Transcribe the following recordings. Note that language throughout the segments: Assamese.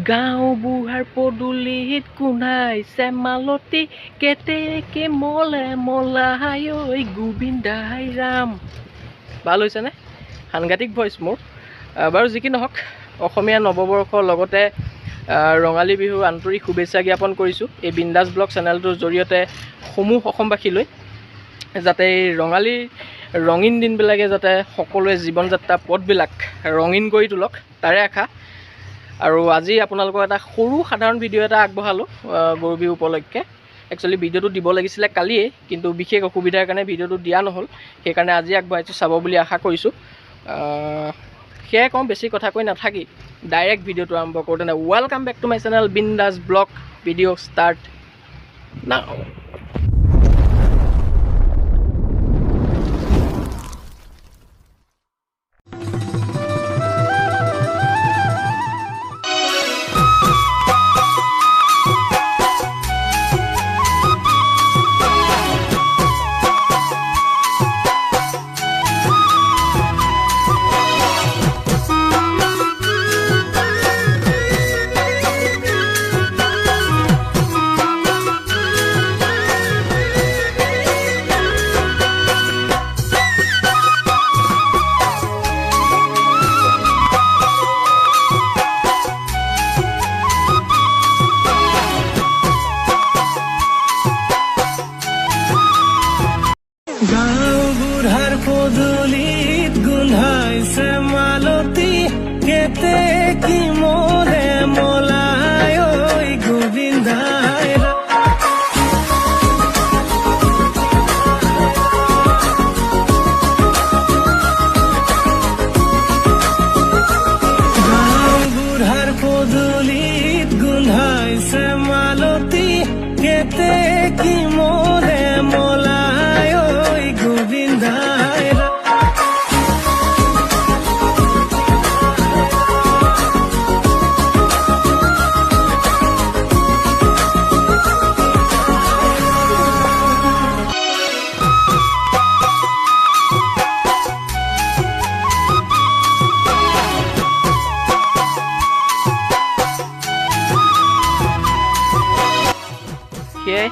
গাঁও বুঢ়াৰ পদূলিত কোনাইছে মালতী কেতেকে মলে মলাই ঐ গোবিন্দাই ৰাম। ভাল হৈছেনে? সাংঘাতিক ভইচ মোৰ। বাৰু যি কি নহওক, অসমীয়া নৱবৰ্ষৰ লগতে ৰঙালী বিহুৰ আন্তৰিক শুভেচ্ছা জ্ঞাপন কৰিছোঁ এই বিন্দাছ ব্লগ চেনেলটোৰ জৰিয়তে সমূহ অসমবাসীলৈ, যাতে এই ৰঙালীৰ ৰঙীন দিনবিলাকে যাতে সকলোৱে জীৱন যাত্ৰা পথবিলাক ৰঙীন কৰি তোলক, তাৰে আশা। আৰু আজি আপোনালোকৰ এটা সৰু সাধাৰণ ভিডিঅ' এটা আগবঢ়ালোঁ গৰু বিহু উপলক্ষে। একচুৱেলি ভিডিঅ'টো দিব লাগিছিলে কালিয়ে, কিন্তু বিশেষ অসুবিধাৰ কাৰণে ভিডিঅ'টো দিয়া নহ'ল, সেইকাৰণে আজি আগবঢ়াইছোঁ, চাব বুলি আশা কৰিছোঁ। সেয়াই কওঁ, বেছি কথা কৈ নাথাকি ডাইৰেক্ট ভিডিঅ'টো আৰম্ভ কৰোঁ। তেনে welcome back to my channel Bindass blog. Video' start now. গাঁও বুঢ়াৰ পদূলিত গোন্ধাইছে মালতী কেতেকী মলে মলাই ঐ গোবিন্দাই গাঁও বুঢ়াৰ পদূলিত গোন্ধাইছে মালতী কেতেকী মলে মলাই গোবিন্দাই সেয়াই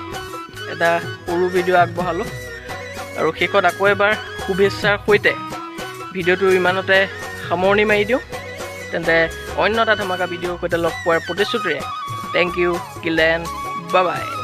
এটা সৰু ভিডিঅ' আগবঢ়ালোঁ, আৰু শেষত আকৌ এবাৰ শুভেচ্ছাৰ সৈতে ভিডিঅ'টো ইমানতে সামৰণি মাৰি দিওঁ। তেন্তে অন্য এটা ধমাকা ভিডিঅ'ৰ সৈতে লগ পোৱাৰ প্ৰতিশ্ৰুতিৰে থেংক ইউ, কিলেন, বাই বাই।